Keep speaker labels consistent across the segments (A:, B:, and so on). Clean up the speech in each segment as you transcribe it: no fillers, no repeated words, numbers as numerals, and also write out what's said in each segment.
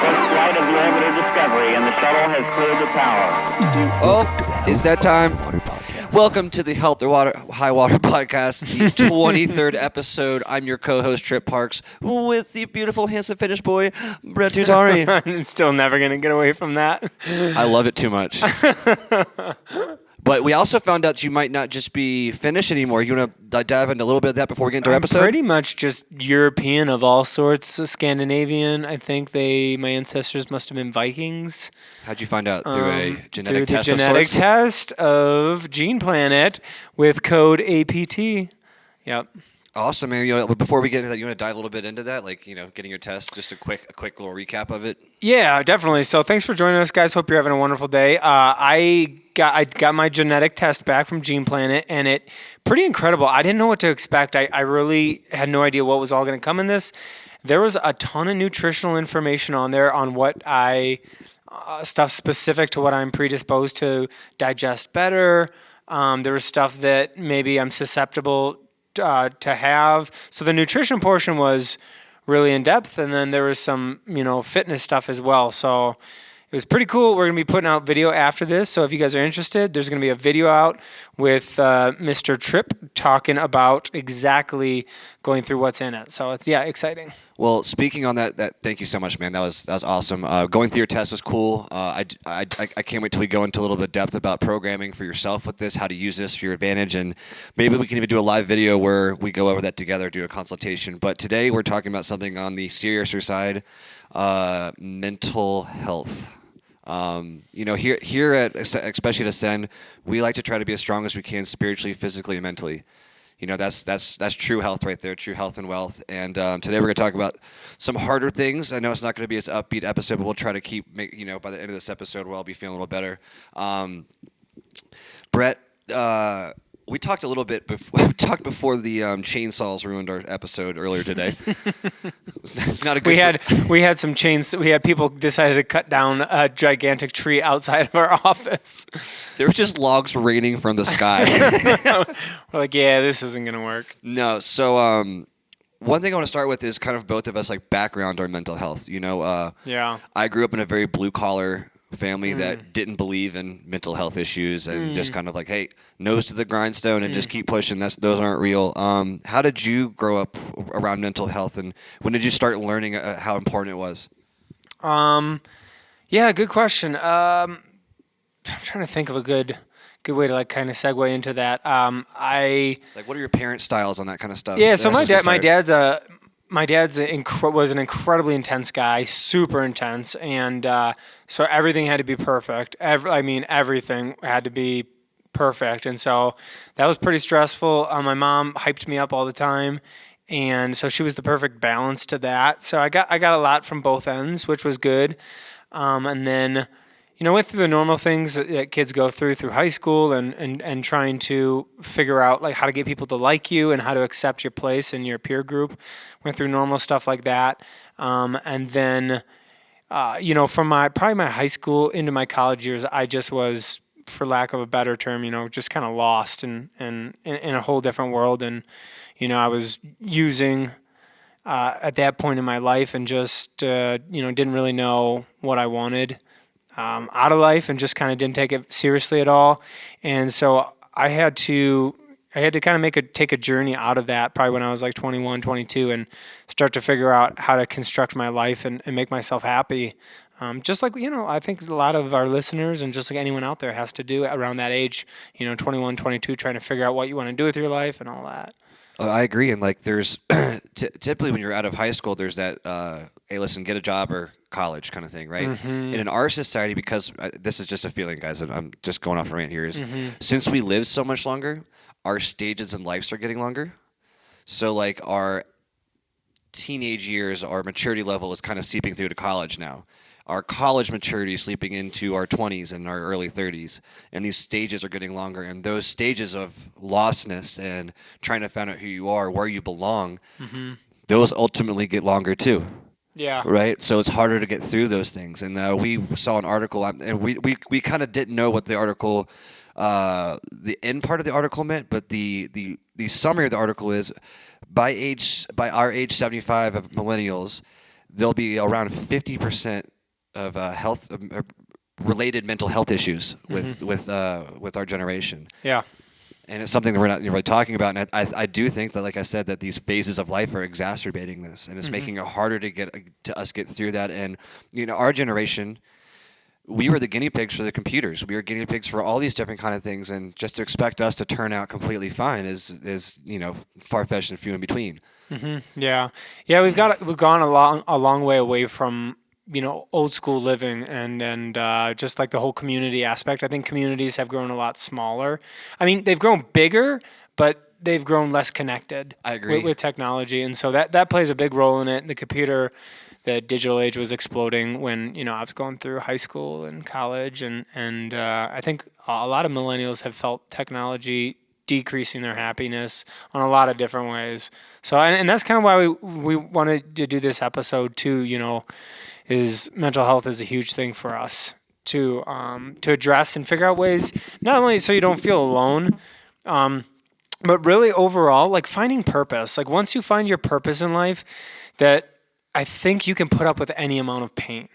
A: first flight of the orbiter Discovery, and the shuttle has cleared the tower.
B: Oh, it's that time. Welcome to the Health or Water High Water Podcast, the 23rd episode. I'm your co-host, Trip Parks, with the beautiful, handsome Finnish boy, Brett Tutari.
C: I'm still never going to get away from that.
B: I love it too much. But we also found out you might not just be Finnish anymore. You want to dive into a little bit of that before we get into our episode?
C: Pretty much just European of all sorts, Scandinavian. I think my ancestors must have been Vikings.
B: How'd you find out? Through a genetic test
C: Through the genetic test of Gene Planet with code APT. Yep.
B: Awesome, man. Before we get into that, you want to dive a little bit into that, like getting your test. Just a quick little recap of it.
C: Yeah, definitely. So thanks for joining us, guys. Hope you're having a wonderful day. I got my genetic test back from Gene Planet, and it pretty incredible. I didn't know what to expect. I really had no idea what was all going to come in this. There was a ton of nutritional information on there on what stuff specific to what I'm predisposed to digest better. There was stuff that maybe I'm susceptible to have. So the nutrition portion was really in depth, and then there was some, fitness stuff as well. So it was pretty cool. We're going to be putting out video after this. So if you guys are interested, there's going to be a video out with Mr. Tripp talking about exactly going through what's in it. So it's, exciting.
B: Well, speaking on that, thank you so much, man. That was awesome. Going through your test was cool. I can't wait till we go into a little bit of depth about programming for yourself with this, how to use this for your advantage, and maybe we can even do a live video where we go over that together, do a consultation. But today we're talking about something on the seriouser side, mental health. Here at especially at Ascend, we like to try to be as strong as we can spiritually, physically, and mentally. That's true health right there, true health and wealth. And today we're going to talk about some harder things. I know it's not going to be as upbeat episode, but we'll try to by the end of this episode, we'll all be feeling a little better. Brett, we talked a little bit before the chainsaws ruined our episode earlier today. It's not a good.
C: We had some chains. We had people decided to cut down a gigantic tree outside of our office.
B: There were just logs raining from the sky.
C: We're like, yeah, this isn't gonna work.
B: No. So one thing I want to start with is kind of both of us like background on mental health.
C: Yeah.
B: I grew up in a very blue collar family that didn't believe in mental health issues and just kind of like, hey, nose to the grindstone and just keep pushing. Those aren't real. How did you grow up around mental health, and when did you start learning how important it was?
C: Yeah, good question. I'm trying to think of a good way to like kind of segue into that.
B: What are your parents' styles on that kind of stuff?
C: Yeah, so my dad's was an incredibly intense guy, super intense, and so everything had to be perfect. Everything had to be perfect, and so that was pretty stressful. My mom hyped me up all the time, and so she was the perfect balance to that. So I got a lot from both ends, which was good. And then, went through the normal things that kids go through high school and trying to figure out like how to get people to like you and how to accept your place in your peer group. Went through normal stuff like that. And then, from probably my high school into my college years, I just was, for lack of a better term, just kind of lost in a whole different world. And, I was using at that point in my life and just, didn't really know what I wanted out of life and just kind of didn't take it seriously at all. And so I had to kind of take a journey out of that probably when I was like 21, 22 and start to figure out how to construct my life and make myself happy. Just like, I think a lot of our listeners and just like anyone out there has to do around that age, 21, 22, trying to figure out what you want to do with your life and all that.
B: I agree. And like there's typically when you're out of high school, there's that, hey, listen, get a job or college kind of thing, right? Mm-hmm. And in our society, because this is just a feeling, guys, I'm just going off a rant here, is since we live so much longer, our stages in life are getting longer. So like our teenage years, our maturity level is kind of seeping through to college now. Our college maturity is sleeping into our 20s and our early 30s. And these stages are getting longer. And those stages of lostness and trying to find out who you are, where you belong, those ultimately get longer too.
C: Yeah.
B: Right? So it's harder to get through those things. And we saw an article, and we kind of didn't know what the article, the end part of the article meant, but the summary of the article is, by our age 75 of millennials, there'll be around 50% health related mental health issues with our generation.
C: Yeah.
B: And it's something that we're not really talking about. And I do think that, like I said, that these phases of life are exacerbating this, and it's making it harder to get through that. And our generation, we were the guinea pigs for the computers. We were guinea pigs for all these different kind of things, and just to expect us to turn out completely fine is far-fetched and few in between.
C: Yeah. We've gone a long way away from old school living and just like the whole community aspect. I think communities have grown a lot smaller. I mean, they've grown bigger, but they've grown less connected.
B: I agree.
C: With technology, and so that plays a big role in it. The digital age was exploding when I was going through high school and college, and I think a lot of millennials have felt technology decreasing their happiness on a lot of different ways. So and that's kind of why we wanted to do this episode too. Is mental health is a huge thing for us to address and figure out ways, not only so you don't feel alone, but really overall, like finding purpose. Like once you find your purpose in life, that I think you can put up with any amount of pain.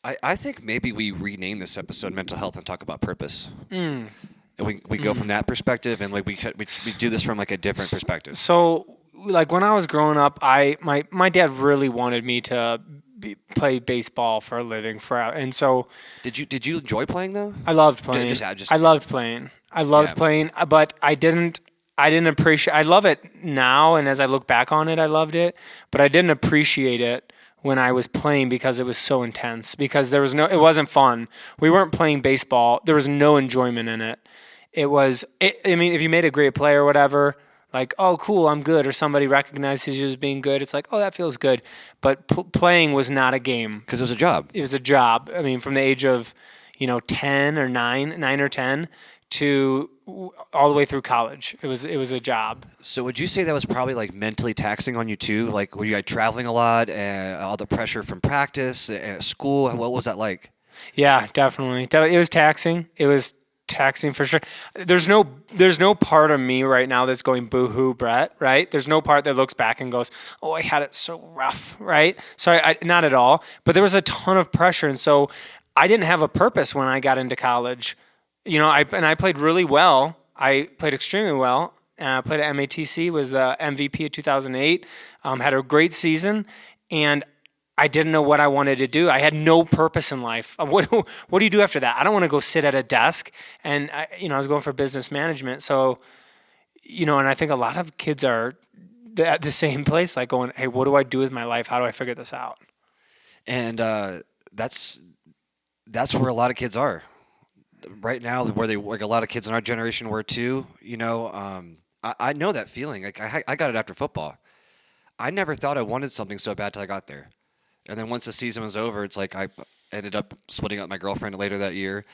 B: I think maybe we rename this episode "Mental Health" and talk about purpose. And we go from that perspective, and like we do this from like a different perspective.
C: So like when I was growing up, my dad really wanted me to play baseball for a living and so
B: did you enjoy playing though?
C: I loved playing. I loved playing, but I didn't appreciate. I love it now, and as I look back on it, I loved it, but I didn't appreciate it when I was playing because it was so intense. Because it wasn't fun. We weren't playing baseball. There was no enjoyment in it. I mean, if you made a great play or whatever, like, oh, cool, I'm good, or somebody recognizes you as being good, it's like, oh, that feels good. But playing was not a game.
B: Because it was a job.
C: It was a job. I mean, from the age of 10 or 9 or 10 to all the way through college, it was a job.
B: So would you say that was probably like mentally taxing on you too? Like, were you like traveling a lot and all the pressure from practice at school? What was that like?
C: Yeah, definitely. It was taxing. It was taxing for sure. There's no part of me right now that's going boo-hoo, Brett, right? There's no part that looks back and goes, oh, I had it so rough, right? So I not at all. But there was a ton of pressure, and so I didn't have a purpose when I got into college. I played really well. I played extremely well. I played at MATC, was the MVP of 2008, had a great season, and I didn't know what I wanted to do. I had no purpose in life. What do you do after that? I don't want to go sit at a desk. And I was going for business management. So, and I think a lot of kids are at the same place, like going, hey, what do I do with my life? How do I figure this out?
B: And that's where a lot of kids are right now. Where like a lot of kids in our generation were too. I know that feeling. Like I got it after football. I never thought I wanted something so bad till I got there. And then once the season was over, it's like I ended up splitting up with my girlfriend later that year.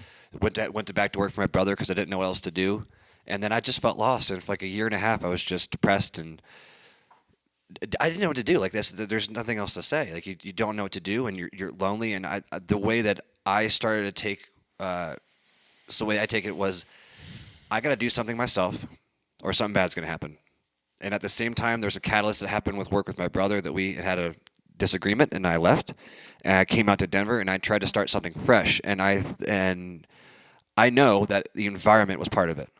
B: Went back to work for my brother because I didn't know what else to do. And then I just felt lost. And for like a year and a half, I was just depressed and I didn't know what to do. Like this, there's nothing else to say. Like you don't know what to do, and you're lonely. And the way that I started to take, so the way I take it was, I got to do something myself, or something bad's gonna happen. And at the same time, there's a catalyst that happened with work with my brother that we had a disagreement, and I left. And I came out to Denver, and I tried to start something fresh. And I know that the environment was part of it.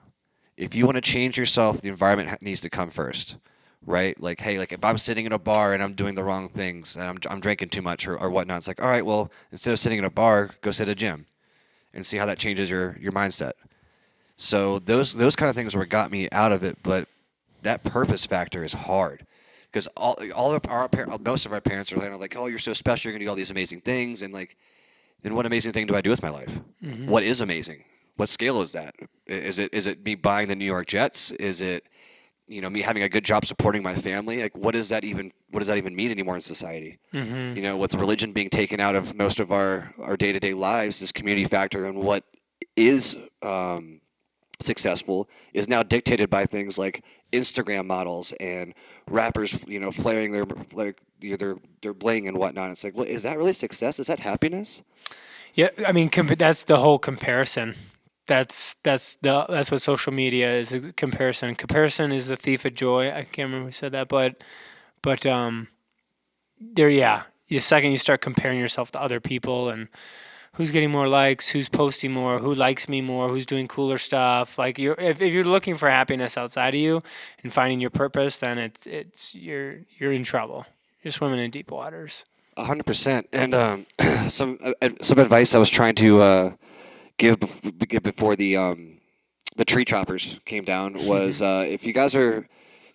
B: If you want to change yourself, the environment needs to come first, right? Like, hey, like if I'm sitting in a bar and I'm doing the wrong things and I'm drinking too much or whatnot, it's like, all right, well, instead of sitting in a bar, go sit at a gym and see how that changes your mindset. So those kind of things were got me out of it, but that purpose factor is hard. Because most of our parents are like, oh, you're so special, you're gonna do all these amazing things, and like, then what amazing thing do I do with my life? Mm-hmm. What is amazing? What scale is that? Is it me buying the New York Jets? Is it me having a good job supporting my family? Like, what does that even mean anymore in society? Mm-hmm. With religion being taken out of most of our day-to-day lives, this community factor and what is successful is now dictated by things like Instagram models and rappers, flaring their bling and whatnot. It's like, well, is that really success? Is that happiness?
C: Yeah, I mean, that's the whole comparison. That's what social media is, a comparison. Comparison is the thief of joy. I can't remember who said that, but the second you start comparing yourself to other people and who's getting more likes, who's posting more, who likes me more, who's doing cooler stuff. Like if you're looking for happiness outside of you and finding your purpose, then you're in trouble. You're swimming in deep waters.
B: 100%. And some advice I was trying to give before the tree choppers came down was if you guys are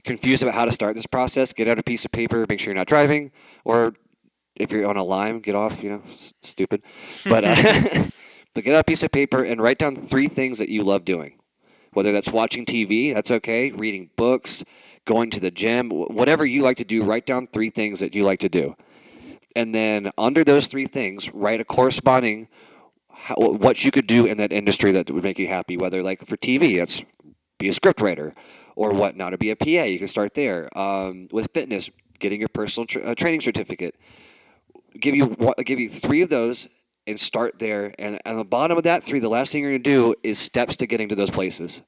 B: confused about how to start this process, get out a piece of paper, make sure you're not driving, or if you're on a Lime, get off, stupid. But but get out a piece of paper and write down 3 things that you love doing. Whether that's watching TV, that's okay, reading books, going to the gym, whatever you like to do, write down 3 things that you like to do. And then under those 3 things, write a corresponding what you could do in that industry that would make you happy. Whether like for TV, that's be a script writer, or whatnot, to be a PA. You can start there. With fitness, getting your personal training certificate. Give you 3 of those and start there. And on the bottom of that 3, the last thing you're going to do is steps to getting to those places.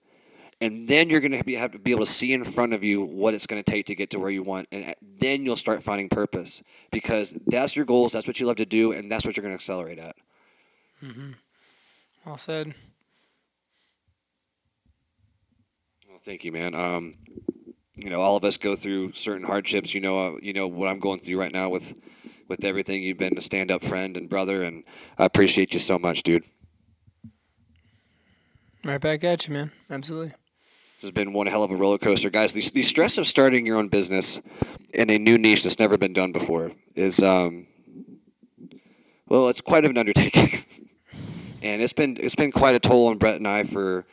B: And then you're going to have to be able to see in front of you what it's going to take to get to where you want. And then you'll start finding purpose, because that's your goals, that's what you love to do, and that's what you're going to accelerate at.
C: Mm-hmm. Well said.
B: Well, thank you, man. All of us go through certain hardships. You know what I'm going through right now with everything. You've been a stand-up friend and brother, and I appreciate you so much, dude.
C: Right back at you, man. Absolutely.
B: This has been one hell of a roller coaster, guys. The stress of starting your own business in a new niche that's never been done before is, it's quite an undertaking, and it's been quite a toll on Brett and I for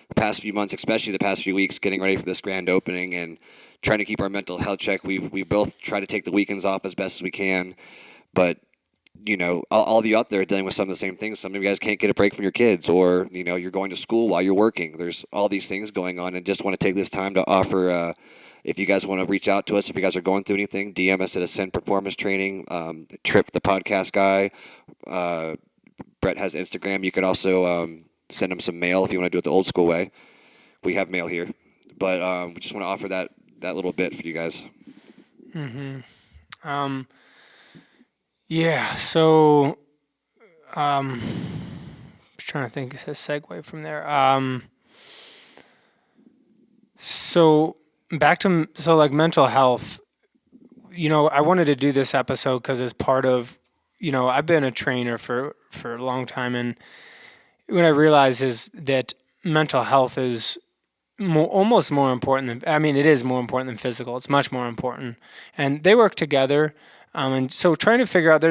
B: the past few months, especially the past few weeks, getting ready for this grand opening and trying to keep our mental health check. We both try to take the weekends off as best as we can, but all of you out there are dealing with some of the same things. Some of you guys can't get a break from your kids, or you're going to school while you're working. There's all these things going on, and just want to take this time to offer. If you guys want to reach out to us, if you guys are going through anything, DM us at Ascend Performance Training. Trip, the podcast guy. Brett has Instagram. You could also send him some mail if you want to do it the old school way. We have mail here, but we just want to offer that little bit for you guys.
C: Mm-hmm. Yeah. So, I'm trying to think of a segue from there. So back to mental health. I wanted to do this episode because as part of, I've been a trainer for a long time, and what I realize is that mental health is almost more important than, it is more important than physical. It's much more important, and they work together. And so trying to figure out,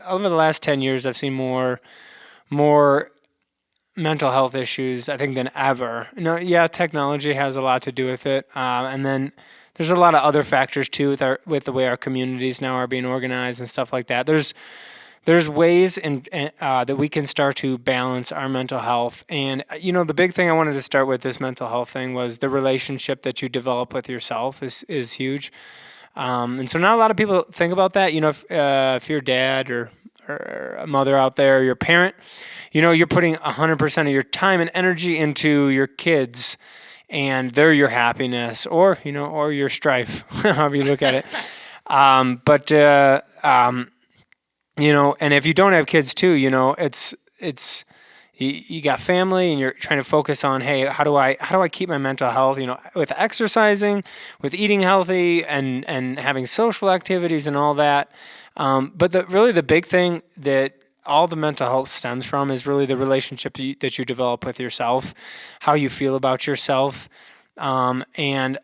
C: over the last 10 years, I've seen more mental health issues, I think, than ever. Technology has a lot to do with it. And then there's a lot of other factors too with the way our communities now are being organized and stuff like that. There's ways that we can start to balance our mental health. And, the big thing I wanted to start with this mental health thing was the relationship that you develop with yourself is huge. And so not a lot of people think about that. If you're a dad or a mother out there, or your parent, you're putting 100% of your time and energy into your kids, and they're your happiness, or your strife, however you look at it. And if you don't have kids too, it's you got family, and you're trying to focus on, hey, how do I keep my mental health? With exercising, with eating healthy, and having social activities and all that. But the big thing that all the mental health stems from is really the relationship that you develop with yourself, how you feel about yourself, and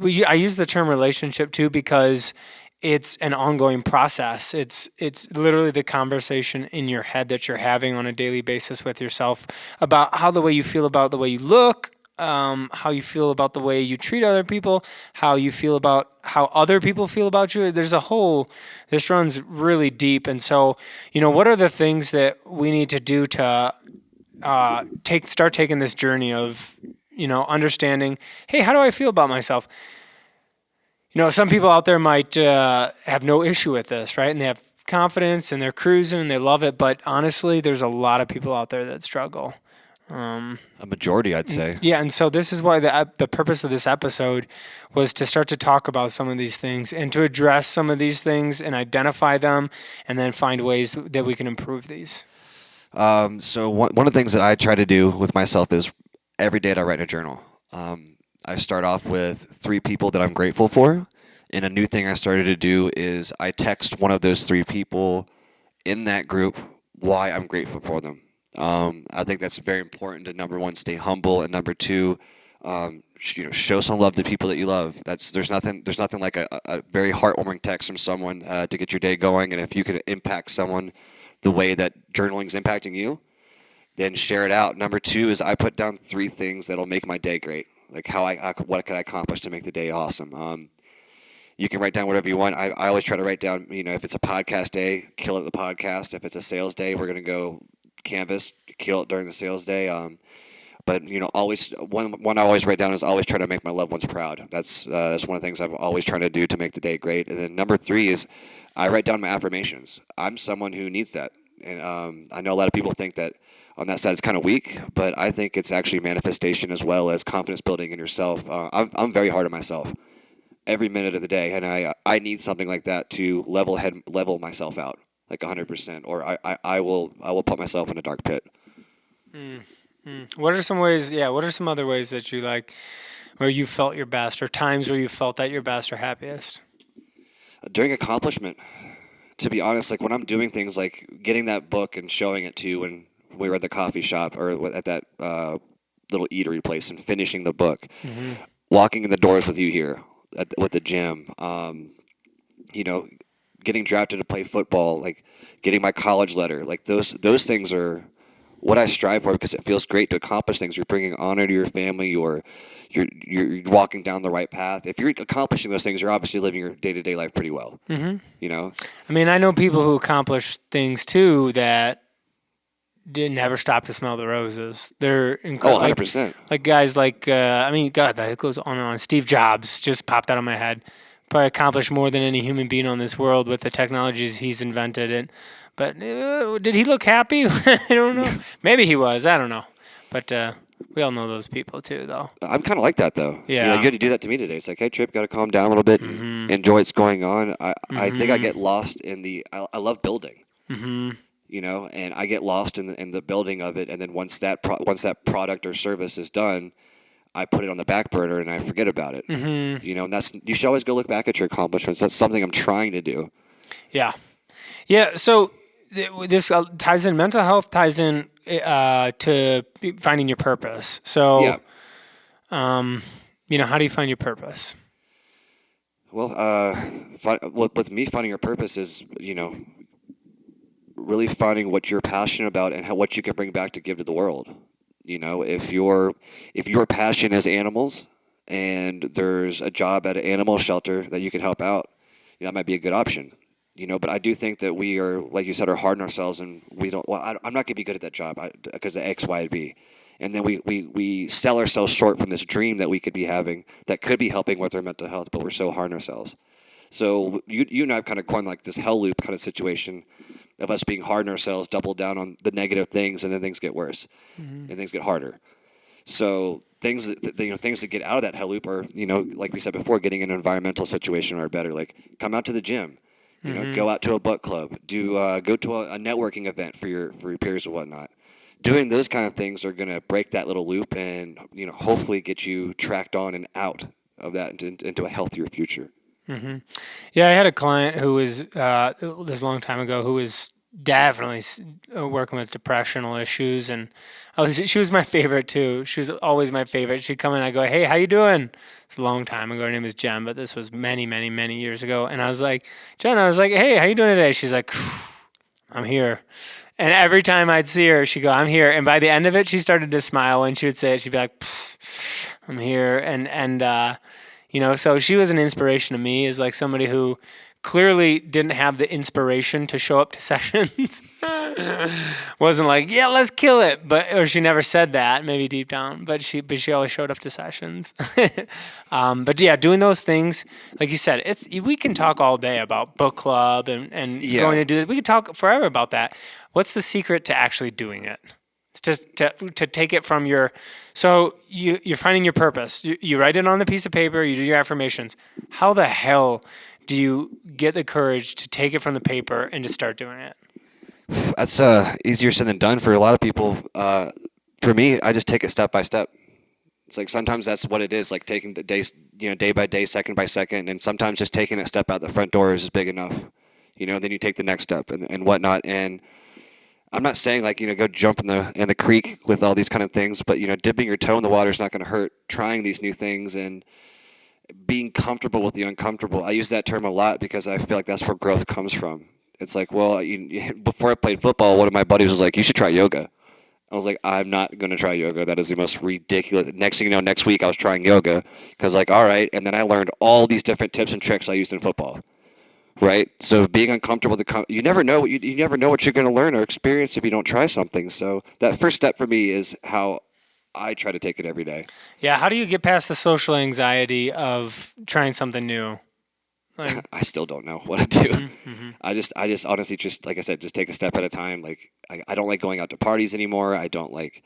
C: I use the term relationship too because it's an ongoing process. It's literally the conversation in your head that you're having on a daily basis with yourself about how the way you feel about the way you look, how you feel about the way you treat other people, how you feel about how other people feel about you. This runs really deep. And so, what are the things that we need to do to start taking this journey of, understanding, hey, how do I feel about myself? Some people out there might have no issue with this, right? And they have confidence and they're cruising and they love it. But honestly, there's a lot of people out there that struggle,
B: A majority, I'd say.
C: Yeah, and so this is why the purpose of this episode was to start to talk about some of these things and to address some of these things and identify them and then find ways that we can improve these.
B: So one of the things that I try to do with myself is every day I write in a journal. I start off with 3 people that I'm grateful for. And a new thing I started to do is I text one of those 3 people in that group why I'm grateful for them. I think that's very important to, number 1, stay humble, and number 2, show some love to people that you love. There's nothing like a very heartwarming text from someone to get your day going. And if you can impact someone the way that journaling is impacting you, then share it out. Number 2 is I put down 3 things that'll make my day great, like what can I accomplish to make the day awesome. You can write down whatever you want. I always try to write down, if it's a podcast day, kill it the podcast. If it's a sales day, we're going to go canvas, kill it during the sales day. But always one I always write down is always try to make my loved ones proud. That's one of the things I'm always trying to do to make the day great. And then number 3 is I write down my affirmations. I'm someone who needs that, and I know a lot of people think that on that side it's kind of weak, but I think it's actually manifestation as well as confidence building in yourself. I'm very hard on myself every minute of the day, and I need something like that to level myself out like 100%, or I will put myself in a dark pit.
C: What are some ways? Yeah, what are some other ways that you like where you felt your best, or times where you felt at your best or happiest?
B: During accomplishment, to be honest, like when I'm doing things like getting that book and showing it to you when we were at the coffee shop or at that little eatery place and finishing the book, walking in the doors with you here with the gym, getting drafted to play football, like getting my college letter, like those things are what I strive for because it feels great to accomplish things. You're bringing honor to your family, you're walking down the right path. If you're accomplishing those things, you're obviously living your day-to-day life pretty well.
C: I mean, I know people who accomplish things too that didn't ever stop to smell the roses. They're incredible.
B: 100%.
C: Like guys like, God, that goes on and on. Steve Jobs just popped out of my head. Probably accomplished more than any human being on this world with the technologies he's invented. But did he look happy? I don't know. Maybe he was. I don't know. But we all know those people too, though.
B: I'm kind of like that, though.
C: Yeah.
B: You had to do that to me today. It's like, hey, Trip, got to calm down a little bit and enjoy what's going on. I think I get lost in I love building. And I get lost in the building of it. And then once that product or service is done, I put it on the back burner and I forget about it. And you should always go look back at your accomplishments. That's something I'm trying to do.
C: Yeah. Yeah. So this ties in, mental health ties in to finding your purpose. So, how do you find your purpose?
B: Well, with me, finding your purpose is, really finding what you're passionate about and what you can bring back to give to the world. If your passion is animals and there's a job at an animal shelter that you can help out, that might be a good option. But I do think that we are, like you said, are hard on ourselves, and we don't. Well, I'm not going to be good at that job because of X, Y, and B, and then we sell ourselves short from this dream that we could be having that could be helping with our mental health, but we're so hard on ourselves. So you and I have kind of gone like this hell loop kind of situation of us being hard on ourselves, double down on the negative things, and then things get worse, and things get harder. So things that get out of that hell loop are, like we said before, getting in an environmental situation are better. Like come out to the gym. Go out to a book club. Go to a networking event for your peers and whatnot. Doing those kind of things are going to break that little loop and hopefully get you tracked on and out of that into a healthier future.
C: Yeah, I had a client who was this a long time ago who was definitely working with depressional issues, and she was my favorite too. She was always my favorite. She'd come in, I go, "Hey, how you doing?" It's a long time ago. Her name is Jen, but this was many, many, many years ago. And I was like, "Jen," "Hey, how you doing today?" She's like, "I'm here." And every time I'd see her, she'd go, "I'm here." And by the end of it, she started to smile. When she would say it, she'd be like, "I'm here." And so she was an inspiration to me as like somebody who clearly didn't have the inspiration to show up to sessions. Wasn't like, yeah, let's kill it. Or she never said that, maybe deep down, but she always showed up to sessions. But yeah, doing those things, like you said, we can talk all day about book club and going to do this. We could talk forever about that. What's the secret to actually doing it? to take it from your. So you're finding your purpose. You write it on the piece of paper. You do your affirmations. How the hell do you get the courage to take it from the paper and to start doing it?
B: That's easier said than done for a lot of people. For me, I just take it step by step. It's like sometimes that's what it is, like taking the day, day by day, second by second, and sometimes just taking that step out the front door is big enough. Then you take the next step and whatnot. And I'm not saying like go jump in the creek with all these kind of things, but dipping your toe in the water is not going to hurt. Trying these new things and being comfortable with the uncomfortable. I use that term a lot because I feel like that's where growth comes from. It's like, well, before I played football, one of my buddies was like, "You should try yoga." I was like, I'm not going to try yoga. That is the most ridiculous. Next thing you know, next week I was trying yoga because like, all right. And then I learned all these different tips and tricks I used in football. Right. So being uncomfortable, you never know what you never know what you're going to learn or experience if you don't try something. So that first step for me is how I try to take it every day.
C: Yeah. How do you get past the social anxiety of trying something new?
B: I still don't know what to do. Mm-hmm. I just honestly just, like I said, just take a step at a time. Like I don't like going out to parties anymore. I don't like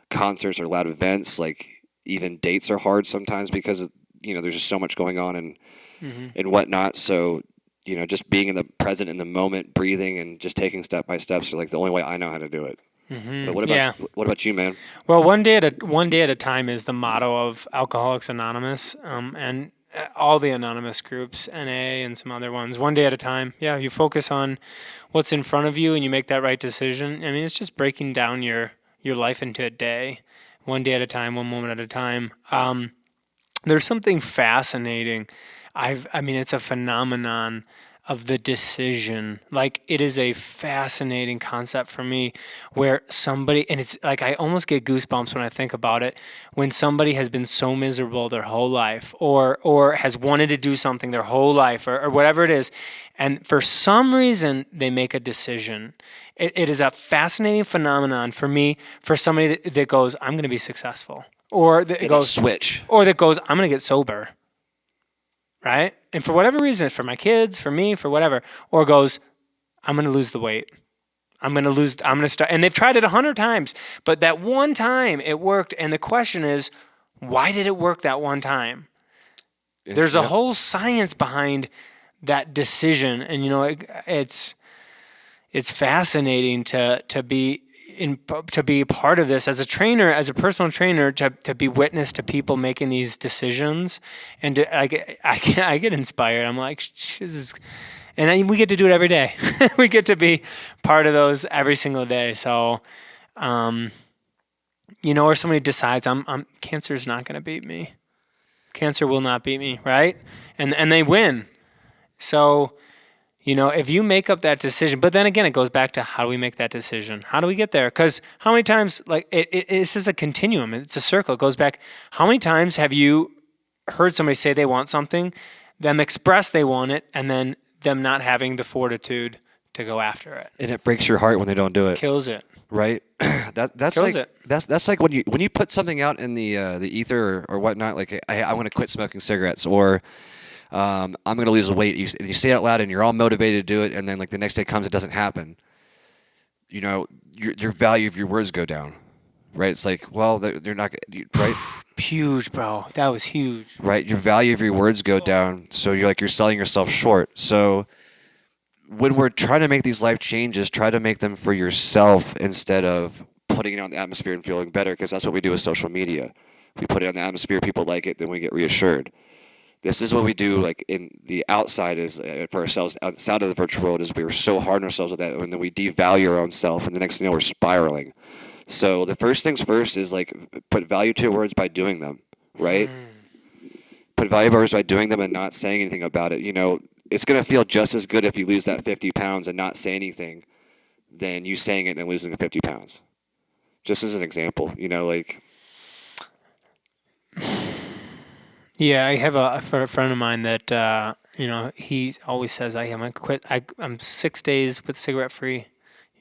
B: concerts or loud events. Like even dates are hard sometimes because there's just so much going on and whatnot. So just being in the present, in the moment, breathing and just taking step by steps are like the only way I know how to do it. Mm-hmm. But what about you, man?
C: Well, one day at a time is the motto of Alcoholics Anonymous, and all the anonymous groups, NA and some other ones. One day at a time. Yeah, you focus on what's in front of you and you make that right decision. I mean, it's just breaking down your life into a day, one day at a time, one moment at a time. There's something fascinating. It's a phenomenon of the decision. Like, it is a fascinating concept for me where somebody, and it's like I almost get goosebumps when I think about it, when somebody has been so miserable their whole life or has wanted to do something their whole life or whatever it is, and for some reason they make a decision. It is a fascinating phenomenon for me, for somebody that goes, I'm going to be successful. Or that goes,
B: switch.
C: Or that goes, I'm going to get sober. Right? And for whatever reason, for my kids, for me, for whatever, or goes, I'm going to lose the weight. I'm going to start. And they've tried it 100 times, but that one time it worked. And the question is, why did it work that one time? There's a whole science behind that decision. And, it's fascinating to be part of this as a trainer, as a personal trainer, to be witness to people making these decisions, and I get inspired. I'm like, we get to do it every day. We get to be part of those every single day. So, or somebody decides cancer's not going to beat me. Cancer will not beat me, right? And they win. So, if you make up that decision, but then again, it goes back to how do we make that decision? How do we get there? Because how many times, this is a continuum. It's a circle. It goes back. How many times have you heard somebody say they want something, them express they want it, and then them not having the fortitude to go after it?
B: And it breaks your heart when they don't do it.
C: Kills it.
B: Right? That's
C: Kills
B: like
C: it.
B: That's like when you put something out in the ether or whatnot, like I want to quit smoking cigarettes, or I'm going to lose weight. You say it out loud and you're all motivated to do it, and then like the next day comes, it doesn't happen. Your value of your words go down, right? It's like, well, they're not, right?
C: Huge, bro. That was huge.
B: Right? Your value of your words go down, so you're selling yourself short. So when we're trying to make these life changes, try to make them for yourself instead of putting it out in the atmosphere and feeling better, because that's what we do with social media. We put it on the atmosphere, people like it, then we get reassured. This is what we do, like in the outside is for ourselves, outside of the virtual world, is we were so hard on ourselves with that, and then we devalue our own self, and the next thing you know, we're spiraling. So the first things first is like put value to your words by doing them, right? Put value to your words by doing them and not saying anything about it. It's going to feel just as good if you lose that 50 pounds and not say anything than you saying it and then losing the 50 pounds. Just as an example, like...
C: Yeah, I have a friend of mine that he always says, "I'm gonna quit. I'm 6 days with cigarette free."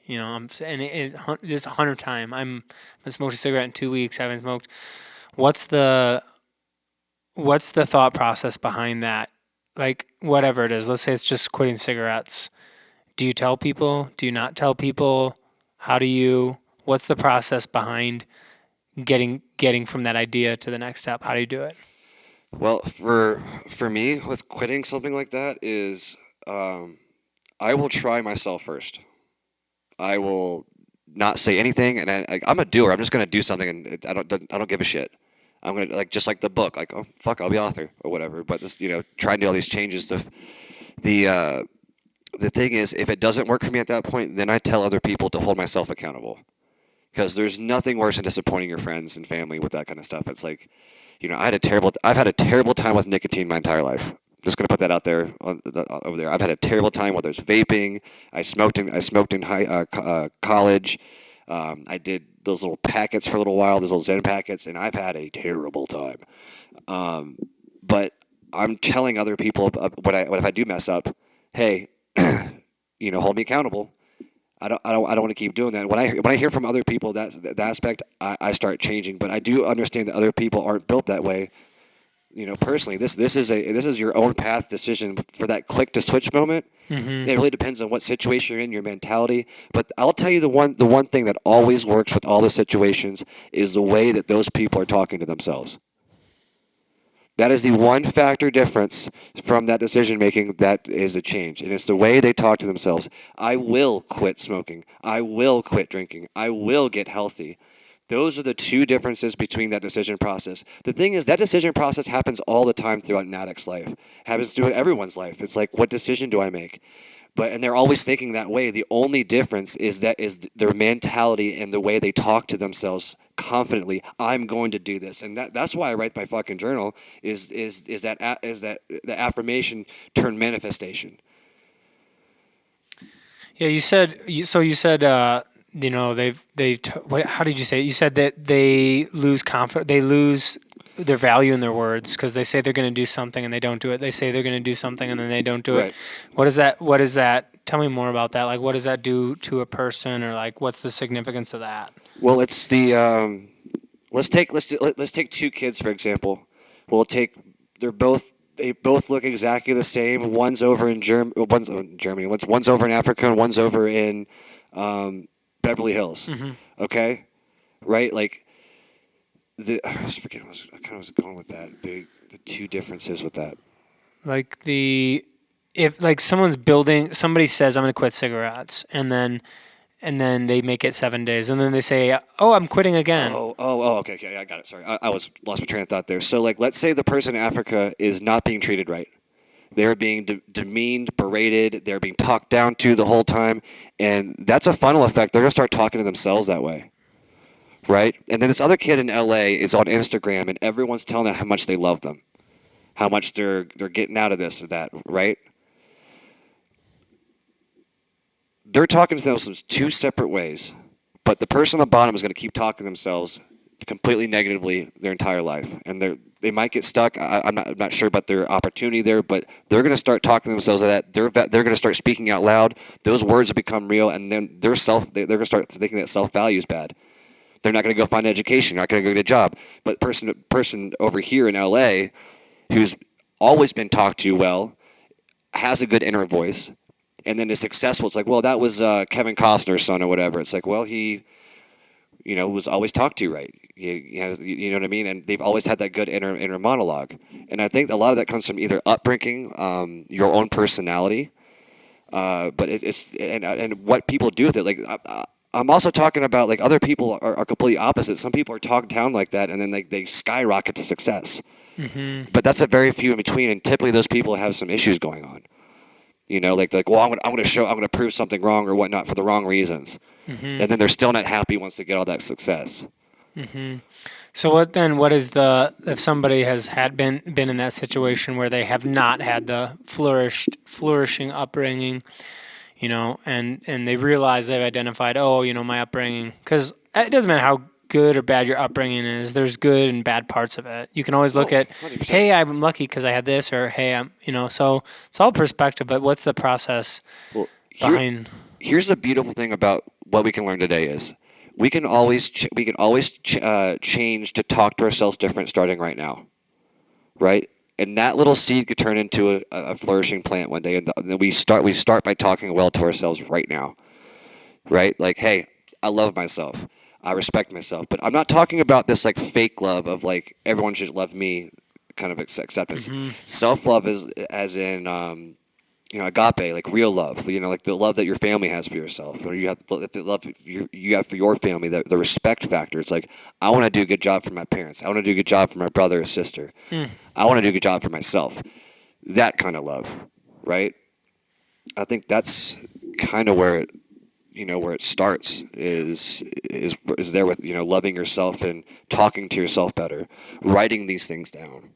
C: It's 100 time. I smoked a cigarette in 2 weeks. I haven't smoked. What's the thought process behind that? Like, whatever it is, let's say it's just quitting cigarettes. Do you tell people? Do you not tell people? What's the process behind getting from that idea to the next step? How do you do it?
B: Well, for me, with quitting something like that is, I will try myself first. I will not say anything, and I'm a doer. I'm just gonna do something, and I don't give a shit. I'm gonna just like the book, like, oh fuck, I'll be author or whatever. But this, try and do all these changes. The thing is, if it doesn't work for me at that point, then I tell other people to hold myself accountable. Because there's nothing worse than disappointing your friends and family with that kind of stuff. It's like, I've had a terrible time with nicotine my entire life. Just gonna put that out there over there. I've had a terrible time, whether it's vaping. I smoked in college. I did those little packets for a little while, those little Zen packets, and I've had a terrible time. But I'm telling other people what if I do mess up, hey, hold me accountable. I don't want to keep doing that. When I hear from other people that aspect, I start changing. But I do understand that other people aren't built that way. Personally, this is your own path decision for that click to switch moment. Mm-hmm. It really depends on what situation you're in, your mentality. But I'll tell you the one thing that always works with all the situations is the way that those people are talking to themselves. That is the one factor difference from that decision making that is a change. And it's the way they talk to themselves. I will quit smoking. I will quit drinking. I will get healthy. Those are the two differences between that decision process. The thing is, that decision process happens all the time throughout an addict's life. It happens throughout everyone's life. It's like, what decision do I make? And they're always thinking that way. The only difference is their mentality and the way they talk to themselves confidently. I'm going to do this, and that's why I write my fucking journal. Is that the affirmation turned manifestation.
C: Yeah, you said. How did you say it? You said that they lose confidence. They lose their value in their words because they say they're going to do something and they don't do it. They say they're going to do something and then they don't do it. What is that? Tell me more about that. Like, what does that do to a person, or like, what's the significance of that?
B: Well, it's the let's take two kids for example. They both look exactly the same. One's over in Germany. One's over in Africa, and one's over in Beverly Hills. Mm-hmm. Okay, right? Like I was forgetting. I was going with that. The two differences with that.
C: Like if somebody says I'm going to quit cigarettes, and then they make it 7 days, and then they say, "Oh, I'm quitting again."
B: Okay, I got it. Sorry, I lost my train of thought there. So, like, let's say the person in Africa is not being treated right. They're being demeaned, berated. They're being talked down to the whole time, and that's a funnel effect. They're gonna start talking to themselves that way, right? And then this other kid in LA is on Instagram, and everyone's telling them how much they love them, how much they're getting out of this or that, right? They're talking to themselves two separate ways, but the person on the bottom is going to keep talking to themselves completely negatively their entire life, and they might get stuck. I'm not sure about their opportunity there, but they're going to start talking to themselves like that. They're going to start speaking out loud. Those words will become real, and then they're going to start thinking that self-value is bad. They're not going to go find an education. Not going to go get a job. But person over here in LA, who's always been talked to well, has a good inner voice, and then is successful. It's like, well, that was Kevin Costner's son or whatever. It's like, well, he, was always talked to right. You know what I mean? And they've always had that good inner monologue. And I think a lot of that comes from either upbringing, your own personality, but it's what people do with it. Like, I'm also talking about, like, other people are completely opposite. Some people are talked down like that, and then they skyrocket to success. Mm-hmm. But that's a very few in between, and typically those people have some issues going on. Well, I'm going to prove something wrong or whatnot for the wrong reasons, mm-hmm. and then they're still not happy once they get all that success.
C: Mm-hmm. So what is if somebody has been in that situation where they have not had the flourishing upbringing, and they realize they've identified, my upbringing, because it doesn't matter how good or bad your upbringing is. There's good and bad parts of it. You can always look at, 100%. Hey, I'm lucky because I had this, or hey, I'm, so it's all perspective. But what's the process behind?
B: Here's the beautiful thing about what we can learn today is we can always change to talk to ourselves different starting right now, right? And that little seed could turn into a flourishing plant one day. And then we start by talking well to ourselves right now, right? Like, hey, I love myself. I respect myself. But I'm not talking about this like fake love of like everyone should love me kind of acceptance. Self-love is as in agape, like real love, like the love that your family has for yourself, or you have the love you have for your family, the respect factor. It's like, I want to do a good job for my parents. I want to do a good job for my brother or sister. I want to do a good job for myself. That kind of love, right? I think that's kind of where it starts is there with, loving yourself and talking to yourself better, writing these things down.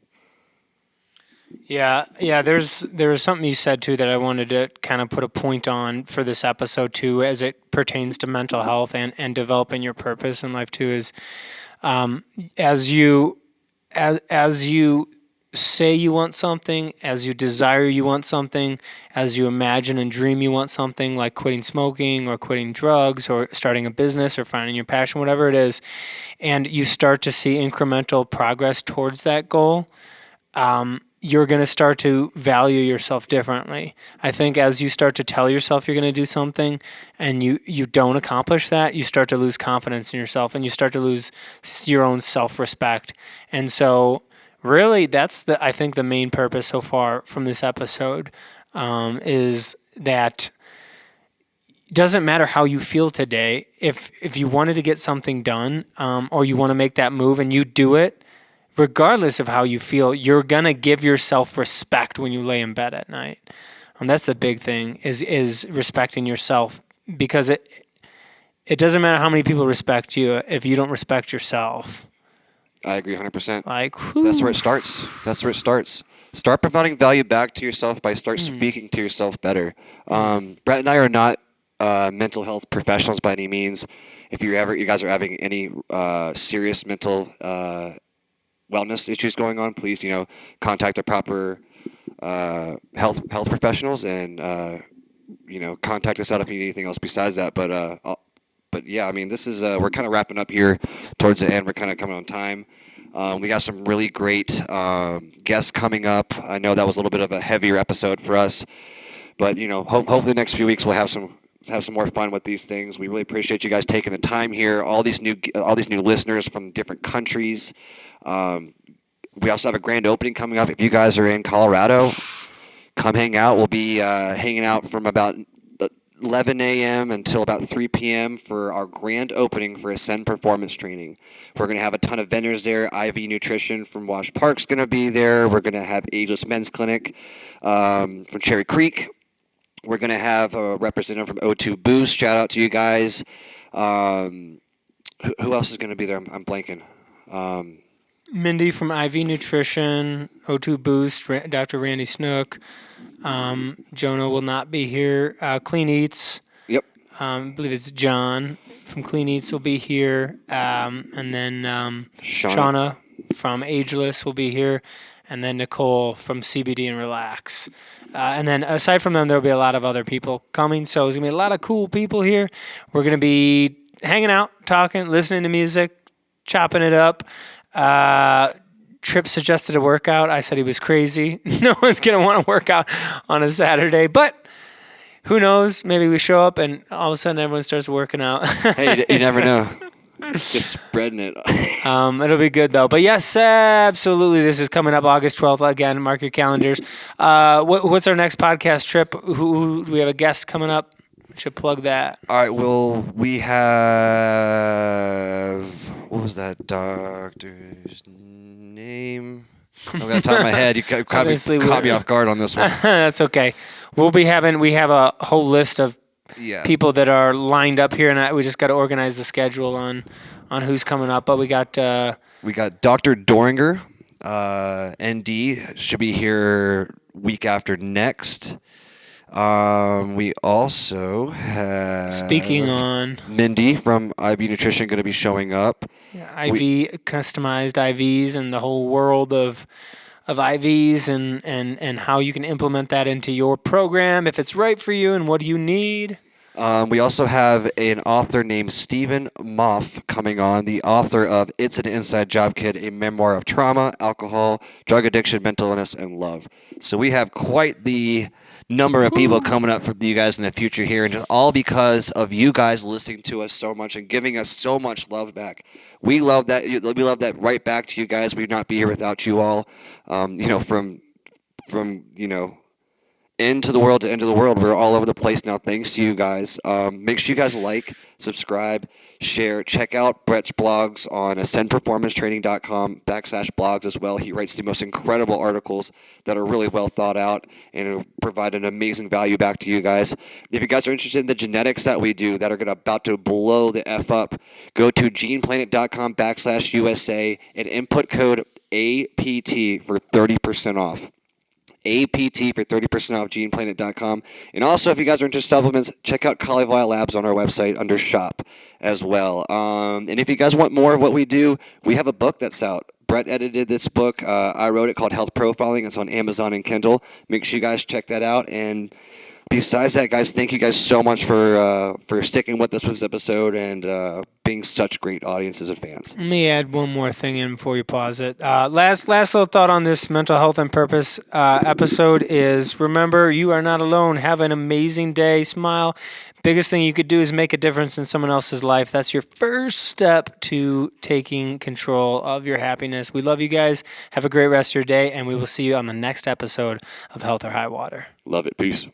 C: Yeah. There was something you said too that I wanted to kind of put a point on for this episode too, as it pertains to mental health and developing your purpose in life too. Is as you say you want something, as you desire you want something, as you imagine and dream you want something, like quitting smoking or quitting drugs or starting a business or finding your passion, whatever it is, and you start to see incremental progress towards that goal. You're going to start to value yourself differently. I think as you start to tell yourself you're going to do something and you don't accomplish that, you start to lose confidence in yourself and you start to lose your own self-respect. And so really that's I think the main purpose so far from this episode is that it doesn't matter how you feel today. If you wanted to get something done or you want to make that move and you do it, regardless of how you feel, you're going to give yourself respect when you lay in bed at night. And that's the big thing is respecting yourself, because it doesn't matter how many people respect you if you don't respect yourself.
B: I agree 100%.
C: Like,
B: that's where it starts. Start providing value back to yourself by speaking to yourself better. Brett and I are not mental health professionals by any means. If you guys are having any serious mental wellness issues going on, please, contact the proper health professionals and contact us out if you need anything else besides that. But yeah, I mean, this is we're kind of wrapping up here towards the end. We're kind of coming on time. We got some really great guests coming up. I know that was a little bit of a heavier episode for us, but hopefully the next few weeks we'll have some more fun with these things. We really appreciate you guys taking the time here. All these new listeners from different countries. We also have a grand opening coming up. If you guys are in Colorado, come hang out. We'll be hanging out from about 11 a.m. until about 3 p.m. for our grand opening for Ascend Performance Training. We're going to have a ton of vendors there. IV Nutrition from Wash Park's going to be there. We're going to have Ageless Men's Clinic from Cherry Creek. We're going to have a representative from HOHW Boost. Shout out to you guys. Who else is going to be there? I'm blanking.
C: Mindy from IV Nutrition, HOHW Boost, Dr. Randy Snook. Jonah will not be here. Clean Eats.
B: Yep.
C: I believe it's John from Clean Eats will be here. And then Shauna from Ageless will be here. And then Nicole from CBD and Relax. And then aside from them, there will be a lot of other people coming. So there's going to be a lot of cool people here. We're going to be hanging out, talking, listening to music, chopping it up. Tripp suggested a workout. I said he was crazy. No one's going to want to work out on a Saturday. But who knows? Maybe we show up and all of a sudden everyone starts working out.
B: Hey, you never know. Just spreading it.
C: It'll be good, though. But yes, absolutely. This is coming up August 12th. Again, mark your calendars. What's our next podcast, Tripp? Who do we have a guest coming up? Should plug that.
B: All right. Well, we have... What was that doctor's name? I've got the top of my head. You caught me off guard on this one.
C: That's okay. We have a whole list of people that are lined up here, and we just got to organize the schedule on who's coming up. But we got
B: Dr. Doringer, ND, should be here week after next. We also have Mindy from IV Nutrition going to be showing up.
C: Yeah, customized IVs and the whole world of IVs and how you can implement that into your program if it's right for you and what do you need.
B: We also have an author named Stephen Moff coming on, the author of It's an Inside Job Kid, a memoir of trauma, alcohol, drug addiction, mental illness, and love. So we have quite the number of people coming up for you guys in the future here, and all because of you guys listening to us so much and giving us so much love back. We love that. We love that right back to you guys. We'd not be here without you all. From end to the world to end of the world. We're all over the place now, thanks to you guys. Make sure you guys like, subscribe, share. Check out Brett's blogs on ascendperformancetraining.com/blogs as well. He writes the most incredible articles that are really well thought out and provide an amazing value back to you guys. If you guys are interested in the genetics that we do that are about to blow the F up, go to geneplanet.com/USA and input code APT for 30% off. APT for 30% off geneplanet.com. And also, if you guys are into supplements, check out Cauliflower Labs on our website under shop as well. And if you guys want more of what we do, we have a book that's out. Brett edited this book. I wrote it, called Health Profiling. It's on Amazon and Kindle. Make sure you guys check that out. And besides that, guys, thank you guys so much for sticking with us with this episode and being such great audiences and fans.
C: Let me add one more thing in before you pause it. Last little thought on this mental health and purpose episode is, remember, you are not alone. Have an amazing day. Smile. Biggest thing you could do is make a difference in someone else's life. That's your first step to taking control of your happiness. We love you guys. Have a great rest of your day, and we will see you on the next episode of Health or High Water.
B: Love it. Peace.